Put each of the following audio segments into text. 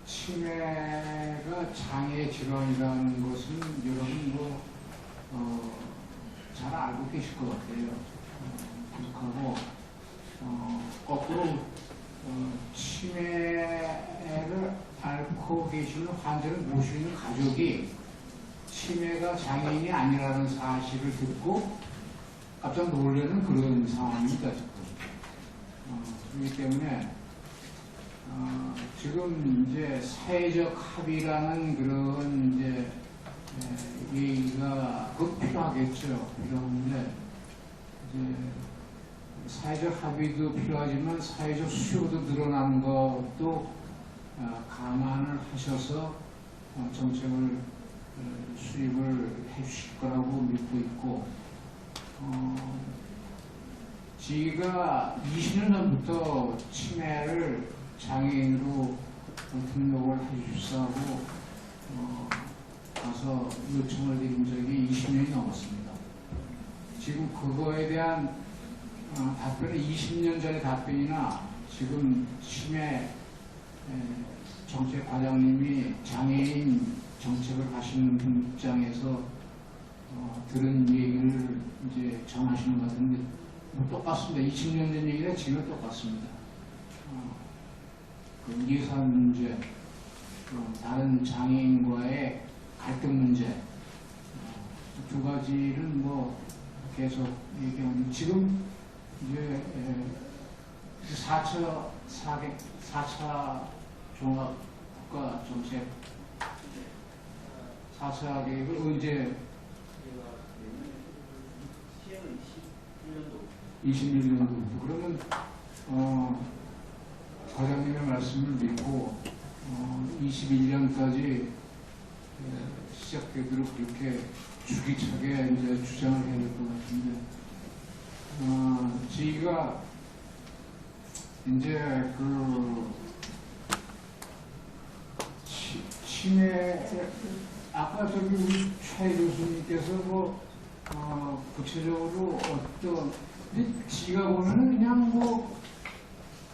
치매가 장애 질환이라는 것은 여러분 잘 알고 계실 것 같아요. 그렇고 거꾸로 치매를 앓고 계시는 환자를 모시는 가족이 치매가 장애인이 아니라는 사실을 듣고 깜짝 놀라는 그런 상황입니다. 그렇기 때문에 지금 이제 사회적 합의라는 그런 이제 얘기가 꼭 필요하겠죠. 필요한데 이제 사회적 합의도 필요하지만 사회적 수요도 늘어나는 것도 감안을 하셔서 정책을 수립을 해주실 거라고 믿고 있고, 지가 20년 전부터 치매를 장애인으로 등록을 해주시라고 가서 요청을 드린 적이 20년이 넘었습니다. 지금 그거에 대한 답변은 20년 전의 답변이나 지금 치매 정책 과장님이 장애인 정책을 하시는 입장에서 들은 얘기를 이제 전하시는 것 같은데 똑같습니다. 20년 전 얘기랑 지금 똑같습니다. 그 예산 문제, 다른 장애인과의 갈등 문제, 두 가지를 계속 얘기하는, 지금 이제 4차 종합국가 정책 4차 계획을 언제 21년도부터 그러면 과장님의 말씀을 믿고 21년까지 시작되도록 그렇게 주기차게 이제 주장을 해야 될 것 같은데, 저희가 이제 치매, 아까 저기 우리 최 교수님께서 구체적으로 어떤, 지가 보면은 그냥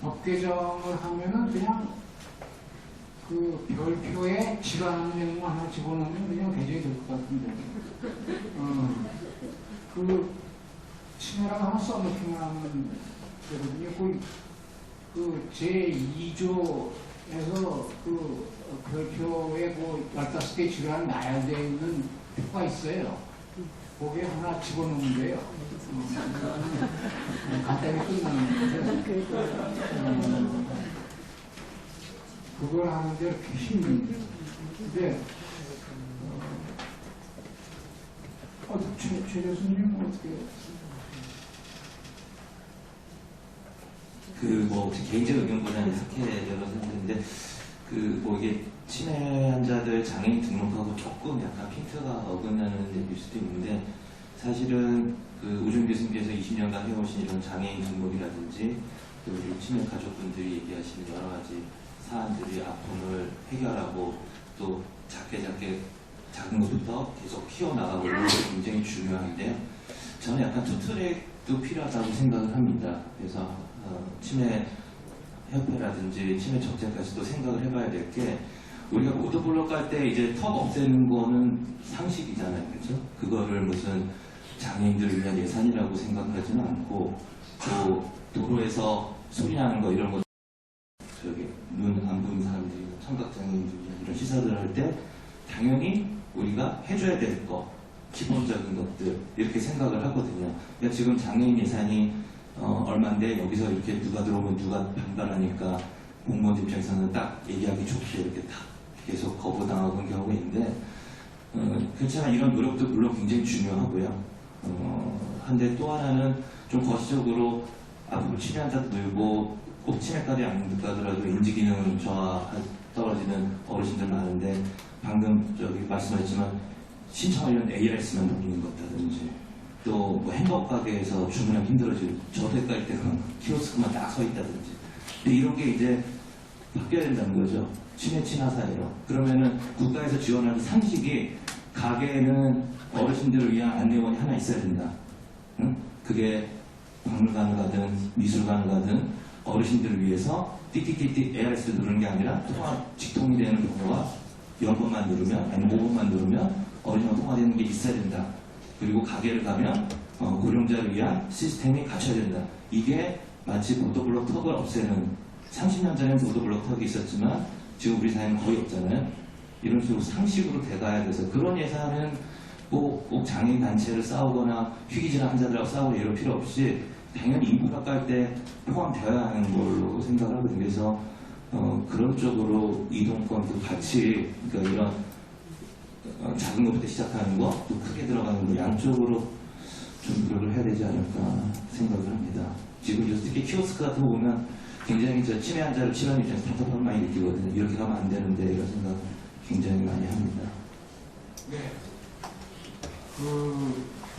법 개정을 하면은 그냥 그 별표에 질환 내용만 하나 집어넣으면 그냥 개정이 될 것 같은데, 그 치매라고 하나 써놓기만 하면 되거든요. 그 제2조에서 그 별표에 15개 질환 나열되어 있는 표가 있어요. 거기에 하나 집어넣으면 돼요. 간단히 끝나는 건데, 그걸 하는데 이렇게 힘듭니다. 근데, 최 교수님은 어떻게? 개인적 의견보다는 이렇게 여러 생각인데, 이게 치매 환자들 장애인 등록하고 조금 약간 핀트가 어긋나는 데일 수도 있는데, 사실은 우준 교수님께서 20년간 해오신 이런 장애인 등록이라든지, 또 우리 치매 가족분들이 얘기하시는 여러 가지 사안들이 아픔을 해결하고 또 작은 것부터 계속 키워나가고 이런 게 굉장히 중요한데요. 저는 약간 투트랙도 필요하다고 생각을 합니다. 그래서 치매 협회라든지 치매 정책까지도 생각을 해봐야 될 게, 우리가 모터블록 갈 때 이제 턱 없애는 거는 상식이잖아요. 그렇죠? 그거를 무슨 장애인들을 위한 예산이라고 생각하지는 않고, 또 도로에서 소리 나는 거 이런 거, 저기 눈 안 보이는 사람들이 청각장애인들이 이런 시사를 할 때 당연히 우리가 해줘야 될 거, 기본적인 것들 이렇게 생각을 하거든요. 그러니까 지금 장애인 예산이 얼마인데 여기서 이렇게 누가 들어오면 누가 판단하니까 공무원 입장에서는 딱 얘기하기 좋게 이렇게 딱 계속 거부당하는 경우가 있는데, 그렇지만 이런 노력도 물론 굉장히 중요하고요. 한데 또 하나는 좀 거시적으로 앞으로 치매 환자도 늘고 꼭 치매까지 안 가더라도 인지기능 저하 떨어지는 어르신들 많은데, 방금 저기 말씀하셨지만 신청하려는 ARS만 돌리는 것다든지, 또 햄버거 가게에서 주문하기 힘들어지고 저택 갈 때는 키오스크만 딱 서 있다든지, 근데 이런 게 이제 바뀌어야 된다는 거죠. 치매 친화 사회로. 그러면은 국가에서 지원하는 상식이 가게에는 어르신들을 위한 안내원이 하나 있어야 된다. 응? 그게 박물관을 가든 미술관을 가든 어르신들을 위해서 띡띡띡띡 ARS를 누르는 게 아니라 통화 직통이 되는 번호가 10번만 누르면, 아니 5번만 누르면 어르신과 통화되는 게 있어야 된다. 그리고 가게를 가면 고령자를 위한 시스템이 갖춰야 된다. 이게 마치 보도블록 턱을 없애는, 30년 전에는 보도블록 턱이 있었지만 지금 우리 사회는 거의 없잖아요. 이런 식으로 상식으로 돼가야 돼서, 그런 예산은 꼭 장애인 단체를 싸우거나 휴기질 환자들하고 싸우고 이럴 필요 없이 당연히 인구가 깔 때 포함되어야 하는 걸로 생각을 하거든요. 그래서 그런 쪽으로 이동권도 같이, 그러니까 이런 작은 것부터 시작하는 거, 또 크게 들어가는 거, 양쪽으로 좀 노력을 해야 되지 않을까 생각을 합니다. 지금 요새 특히 키오스크 같은 거 보면 굉장히 저 치매 환자를 치료하는 입장에서 답답함을 많이 느끼거든요. 이렇게 가면 안 되는데 이런 생각 굉장히 많이 합니다. 네.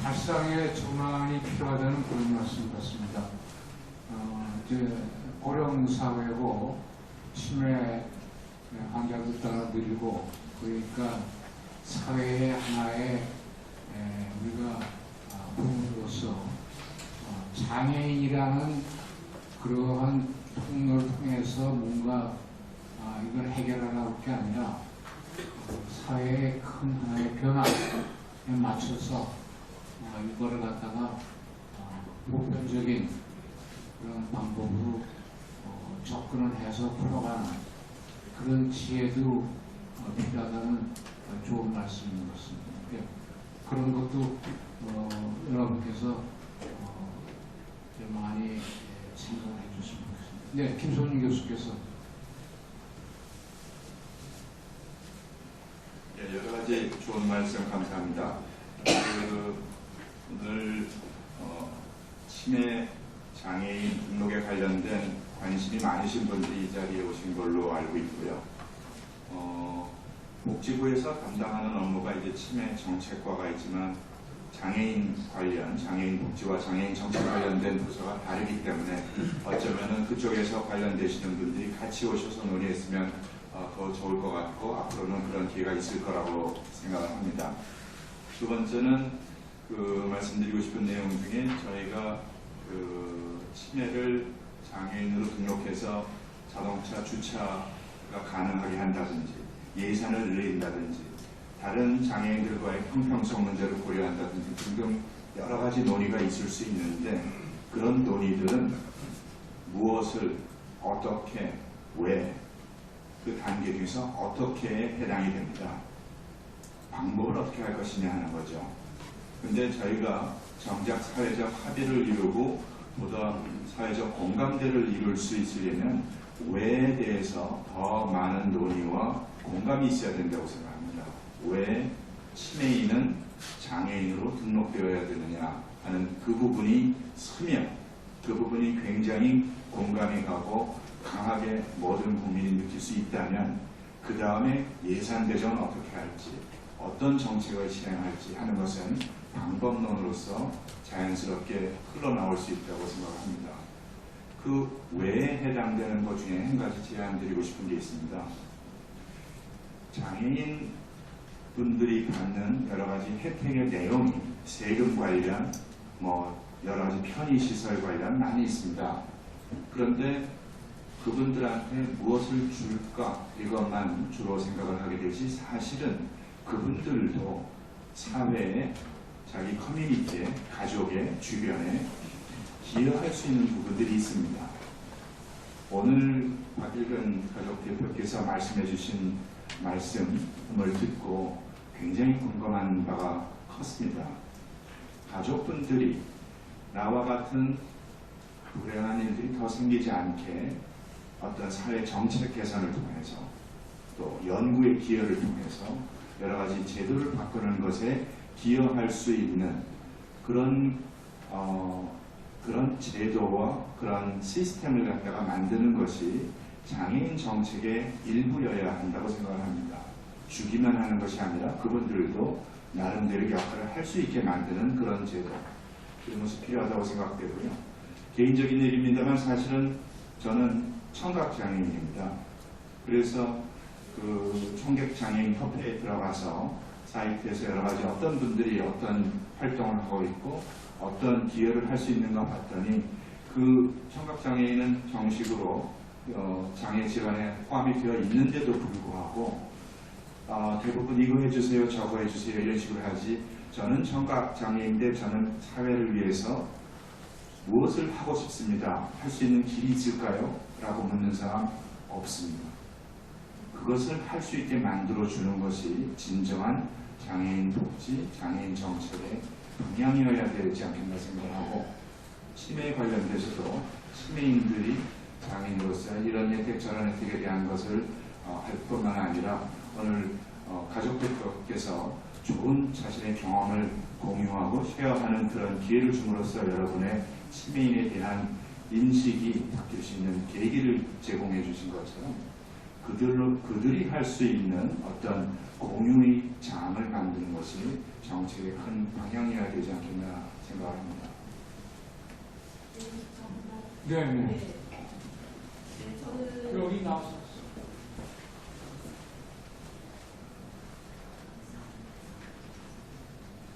발상의 전환이 필요하다는 그런 말씀 같습니다. 이제 고령 사회고 치매 환자도 따라 늘고, 그러니까 사회의 하나의 우리가 부모로서 장애인이라는 그러한 통로를 통해서 뭔가 이걸 해결하려고 할 게 아니라 사회의 큰 하나의 변화에 맞춰서 이거를 갖다가 보편적인 그런 방법으로 접근을 해서 풀어가는 그런 지혜도 필요하다는 좋은 말씀인 것 같습니다. 그런 것도 여러분께서 많이 생각을 해주시면 좋겠습니다. 네, 김선윤 교수께서. 네, 여러 가지 좋은 말씀 감사합니다. 오늘 치매 장애인 등록에 관련된 관심이 많으신 분들이 이 자리에 오신 걸로 알고 있고요. 복지부에서 담당하는 업무가 이제 치매 정책과가 있지만 장애인 관련, 장애인 복지와 장애인 정책 관련된 부서가 다르기 때문에 어쩌면은 그쪽에서 관련되시는 분들이 같이 오셔서 논의했으면 더 좋을 것 같고, 앞으로는 그런 기회가 있을 거라고 생각을 합니다. 두 번째는 말씀드리고 싶은 내용 중에 저희가 치매를 장애인으로 등록해서 자동차 주차가 가능하게 한다든지, 예산을 늘린다든지, 다른 장애인들과의 형평성 문제를 고려한다든지 등등 여러 가지 논의가 있을 수 있는데, 그런 논의들은 무엇을 어떻게 왜 그 단계 중에서 어떻게 해당이 됩니다. 방법을 어떻게 할 것이냐 하는 거죠. 근데 저희가 정작 사회적 합의를 이루고 보다 사회적 공감대를 이룰 수 있으려면 왜에 대해서 더 많은 논의와 공감이 있어야 된다고 생각합니다. 왜 치매인은 장애인으로 등록되어야 되느냐 하는 그 부분이 서면, 그 부분이 굉장히 공감이 가고 강하게 모든 국민이 느낄 수 있다면, 그 다음에 예산 배정은 어떻게 할지, 어떤 정책을 실행할지 하는 것은 방법론으로서 자연스럽게 흘러나올 수 있다고 생각합니다. 그 외에 해당되는 것 중에 한 가지 제안드리고 싶은 게 있습니다. 장애인 분들이 받는 여러 가지 혜택의 내용이 세금 관련, 여러 가지 편의시설 관련 많이 있습니다. 그런데 그분들한테 무엇을 줄까, 이것만 주로 생각을 하게 되지, 사실은 그분들도 사회에, 자기 커뮤니티에, 가족에, 주변에 기여할 수 있는 부분들이 있습니다. 오늘 박일근 가족 대표께서 말씀해 주신 말씀을 듣고 굉장히 궁금한 바가 컸습니다. 가족분들이 나와 같은 불행한 일들이 더 생기지 않게 어떤 사회 정책 개선을 통해서, 또 연구의 기여를 통해서 여러 가지 제도를 바꾸는 것에 기여할 수 있는 그런 제도와 그런 시스템을 갖다가 만드는 것이 장애인 정책의 일부여야 한다고 생각을 합니다. 주기만 하는 것이 아니라 그분들도 나름대로 역할을 할 수 있게 만드는 그런 제도, 그런 것이 필요하다고 생각되고요. 개인적인 일입니다만 사실은 저는 청각장애인입니다. 그래서 청각장애인 협회에 들어가서 사이트에서 여러 가지 어떤 분들이 어떤 활동을 하고 있고 어떤 기여를 할 수 있는가 봤더니, 그 청각장애인은 정식으로 장애 질환에 포함이 되어 있는데도 불구하고 대부분 이거 해주세요, 저거 해주세요 이런 식으로 하지, 저는 청각장애인인데 저는 사회를 위해서 무엇을 하고 싶습니다, 할 수 있는 길이 있을까요? 라고 묻는 사람 없습니다. 그것을 할 수 있게 만들어주는 것이 진정한 장애인 복지, 장애인 정책의 방향이어야 되지 않겠나 생각하고, 치매 관련돼서도 치매인들이 장애인으로서 이런 혜택 저런 혜택에 대한 것을 할 뿐만 아니라 오늘 가족들께서 좋은 자신의 경험을 공유하고 쉐어하는 그런 기회를 줌으로써 여러분의 치매인에 대한 인식이 바뀔 수 있는 계기를 제공해 주신 것처럼 그들이 할 수 있는 어떤 공유의 장을 만드는 것이 정책의 큰 방향이어야 되지 않겠나 생각합니다. 네. 저는 여기 나왔어.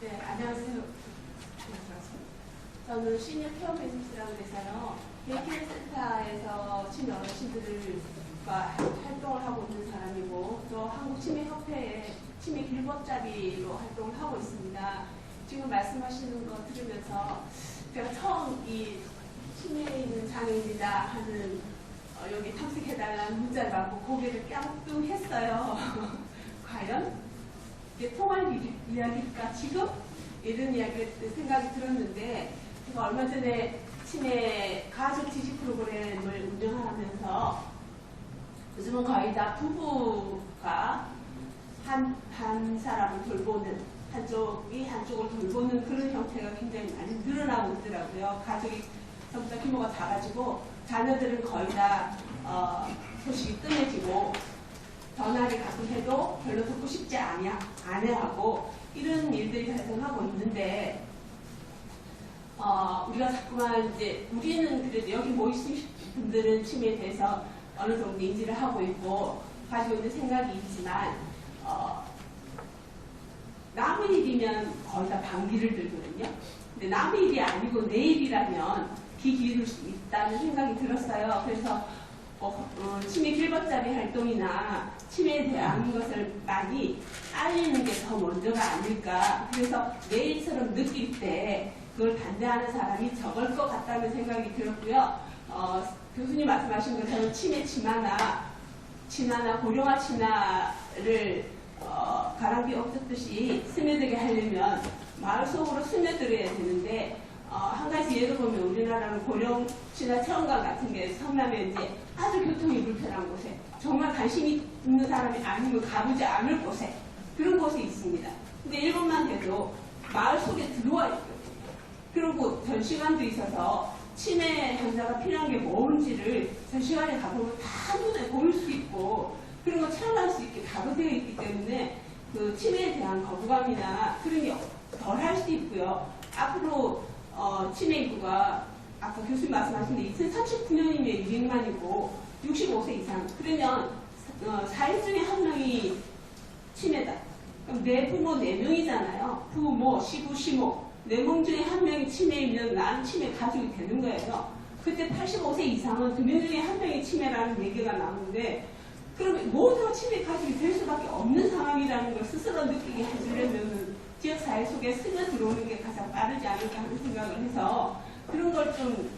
네, 안녕하세요. 저는 시니어 케어 베이스라는 데서요, 데이케어 센터에서 치매 어르신들과 활동을 하고 있는 사람이고, 또 한국치매협회의 치매 길벗잡이로 활동을 하고 있습니다. 지금 말씀하시는 거 들으면서 제가 처음 이 치매 있는 장애인이다 하는 여기 탐색해달라는 문자를 받고 고개를 깜뚱했어요. 과연 이게 통할 이야기일까 지금? 이런 이야기를 생각이 들었는데, 제가 얼마 전에 치매 가족 지식 프로그램을 운영하면서 요즘은 거의 다 부부가 한 사람을 돌보는, 한쪽이 한쪽을 돌보는 그런 형태가 굉장히 많이 늘어나고 있더라고요. 가족이 전부 다 규모가 작아지고 자녀들은 거의 다 소식이 뜸해지고 전화를 가끔 해도 별로 듣고 싶지 않아하고 이런 일들이 발생하고 있는데, 우리가 자꾸만 이제 우리는 그래도 여기 모이신 분들은 치매에 대해서 어느 정도 인지를 하고 있고 가지고 있는 생각이 있지만 남의 일이면 거의 다 방귀를 들거든요. 근데 남의 일이 아니고 내 일이라면 귀 기울일 수 있다는 생각이 들었어요. 그래서 치매 길벗잡이 활동이나 치매에 대한 것을 많이 알리는 게 더 먼저가 아닐까. 그래서 내 일처럼 느낄 때 그걸 반대하는 사람이 적을 것 같다는 생각이 들었고요. 교수님 말씀하신 것처럼 치매 치마나 고령화 치마를 가랑비 없었듯이 스며들게 하려면 마을 속으로 스며들어야 되는데, 한 가지 예를 보면 우리나라는 고령치나 체험관 같은 게 성남에 이제 아주 교통이 불편한 곳에, 정말 관심이 있는 사람이 아니면 가보지 않을 곳에, 그런 곳이 있습니다. 근데 일본만 해도 마을 속에 들어와 있거든요. 그리고 전시관도 있어서 치매 환자가 필요한 게 뭔지를 전시관에 가보면 다 눈에 보일 수 있고 그런 거 체험할 수 있게 다 되어 있기 때문에 그 치매에 대한 거부감이나 그런 게 덜 할 수 있고요. 앞으로 치매 인구가 아까 교수님 말씀하신 게 2039년이면 200만이고 65세 이상, 그러면 4인 중에 1명이 치매다. 그럼 내 부모 4명이잖아요. 부모, 시부, 시모 4명 중에 1명이 치매이면 나는 치매 가족이 되는 거예요. 그때 85세 이상은 2명 중에 1명이 치매라는 얘기가 나오는데, 그러면 모두가 치매 가족이 될 수밖에 없는 상황이라는 걸 스스로 느끼게 해주려면 지역사회 속에 스며들어오는 게 가장 빠르지 않을까 하는 생각을 해서 그런 걸 좀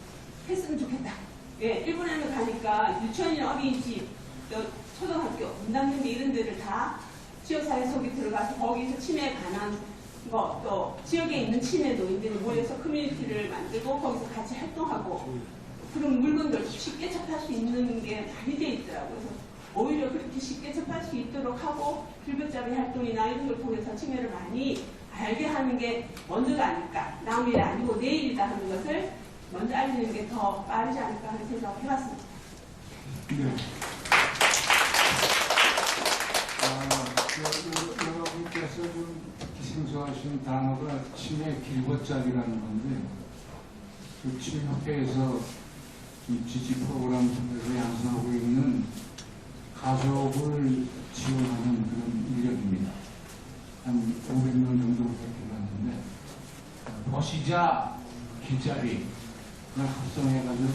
했으면 좋겠다. 예, 일본에는 가니까 유치원이나 어린이집, 초등학교, 문담중대 이런 데를 다 지역사회 속에 들어가서 거기서 치매에 관한 또 지역에 있는 치매 노인들이 모여서 커뮤니티를 만들고 거기서 같이 활동하고 그런 물건들 쉽게 접할 수 있는 게 많이 돼 있더라고요. 그래서 오히려 그렇게 쉽게 접할 수 있도록 하고 길벗잡이 활동이나 이런 걸 통해서 치매를 많이 알게 하는 게 먼저가 아닐까. 남의 일 아니고 내 일이다 하는 것을 먼저 알리는 게 더 빠르지 않을까 하는 생각을 해봤습니다. 네. 여러분께서 좀 생소하신 단어가 치매 길벗잡이라는 건데, 그 치매협회에서 지지 프로그램 통해서 양성하고 있는 가족을 지원하는 그런 인력입니다. 한 500명 정도 되기로 하는데, 버시자 길잡이 그걸 합성해가지고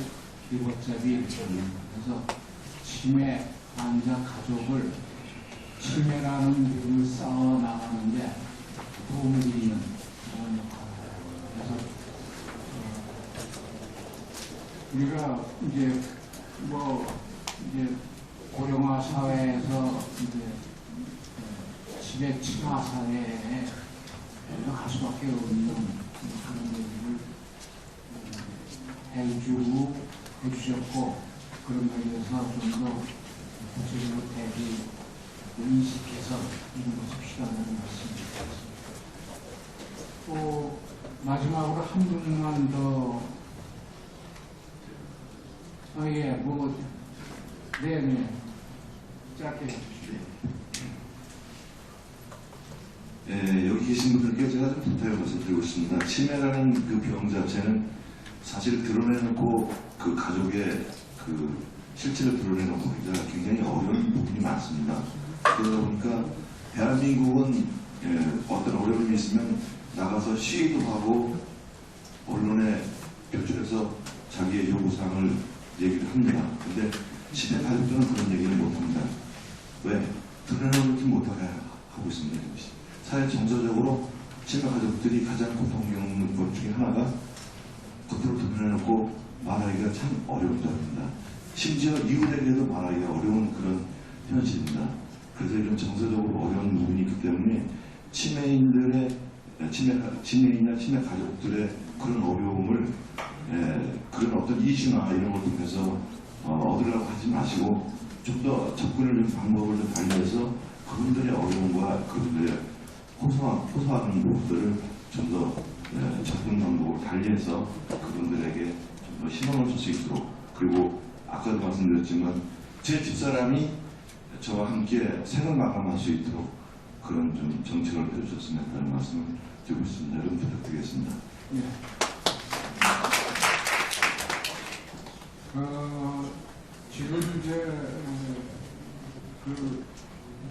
길벗잡이 그래서 치매 환자 가족을 치매라는 이름을 쌓아 나가는데 도움을 드리는 그런 역할을 해요. 그래서 우리가 이제 이제 고령화 사회에서 이제 지배 친화 사회에 갈 수밖에 없는 그런 얘기를 해주셨고 그런 면에서 좀 더 구체적으로 대비 인식해서 이런 것을 필요하다는 말씀드리겠습니다. 또 마지막으로 한 분만 더 네네 짧게 해주시죠. 네, 여기 계신 분들께 제가 좀 부탁을 말씀드리고 있습니다. 치매라는 그 병 자체는 사실 드러내놓고 그 가족의 그 실체를 드러내놓고 굉장히 어려운 부분이 많습니다. 그러다 보니까 대한민국은 어떤 어려움이 있으면 나가서 시위도 하고 언론에 표출해서 자기의 요구사항을 얘기를 합니다. 근데 치매 가족들은 그런 얘기를 못합니다. 왜? 드러내놓지 못하게 하고 있습니다. 사회 정서적으로 치매 가족들이 가장 고통 겪는 것 중에 하나가 겉으로 드러내놓고 말하기가 참 어려운 겁니다. 심지어 이웃에게도 말하기가 어려운 그런 현실입니다. 그래서 이런 정서적으로 어려운 부분이 있기 때문에 치매인이나 치매 가족들의 그런 어려움을 그런 어떤 이슈나 이런 걸 통해서 얻으려고 하지 마시고 좀 더 접근을 좀 방법을 좀 달리해서 그분들의 어려움과 그분들의 호소하는 부분들을 좀 더 접근 방법을 달리해서 그분들에게 좀 더 희망을 줄 수 있도록 그리고 아까도 말씀드렸지만 제 집사람이 저와 함께 생을 마감할 수 있도록 그런 좀 정책을 펴주셨으면 하는 말씀을 드리고 있습니다. 여러분 부탁드리겠습니다. 네. 지금 이제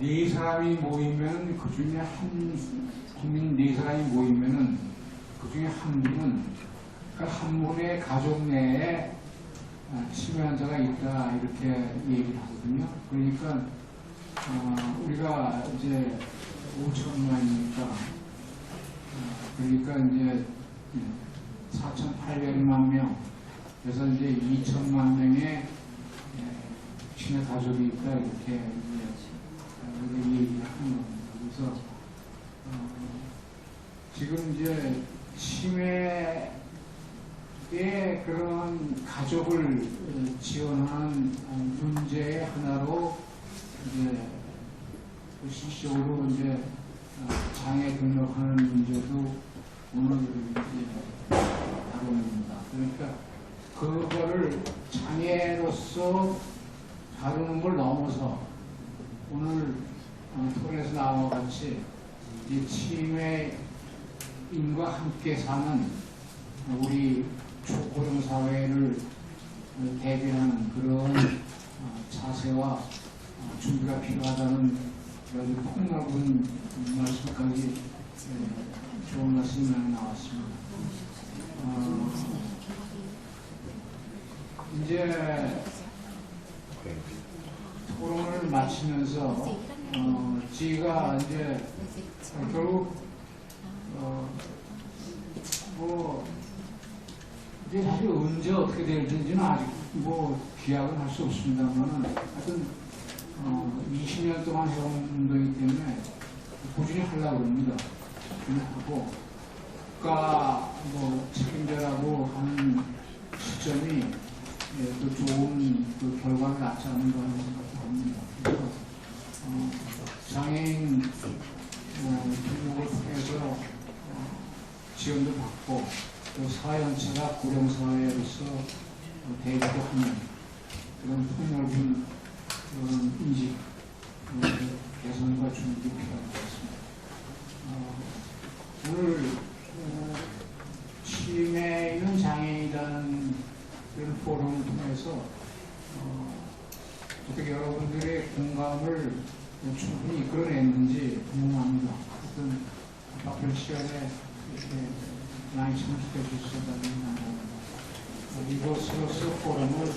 네 사람이 모이면 그 중에 국민 네 사람이 모이면은 그 중에 한 분은 한 분의 가족 내에 치매 환자가 있다 이렇게 얘기를 하거든요. 그러니까 우리가 이제 5천만이니까 그러니까 이제 4,800만 명 그래서 이제 2천만 명의 치매 가족이 있다 이렇게 얘기를 하는 겁니다. 그래서 지금 이제 치매의 그런 가족을 지원하는 문제의 하나로 이제 실질적으로 이제 장애 등록하는 문제도 오늘 이제 다룹니다. 그러니까 그거를 장애로서 다루는 걸 넘어서 오늘 토론에서 나와 같이 이 치매인과 함께 사는 우리 초고령 사회를 대비하는 그런 자세와 준비가 필요하다는 아주 폭넓은 말씀까지 좋은 말씀이 많이 나왔습니다. 이제 토론을 마치면서 제가 이제 결국 이제 사실 언제 어떻게 될지는 아직 기약은 할 수 없습니다만 하여튼 20년 동안 해온 운동이기 때문에 꾸준히 하려고 합니다. 꾸준히 하고 국가 책임자라고 하는 시점이 또 좋은 그 결과를 낳지 않는가 하는 생각도 합니다. 그래서 장애인 등록을 통해서 지원도 받고 또 사회 전체가 고령사회로서 대비도 하는 그런 폭넓은 그런 인식 개선과 준비 필요한 것 같습니다. 오늘 치매 있는 장애인이라는 그런 포럼을 통해서 어떻게 여러분들의 공감을 충분히 이끌어냈는지 궁금합니다. 어떤 바쁜 시간에 이렇게 많이 참석해 주셔서 감사합니다. 이것으로서 포럼을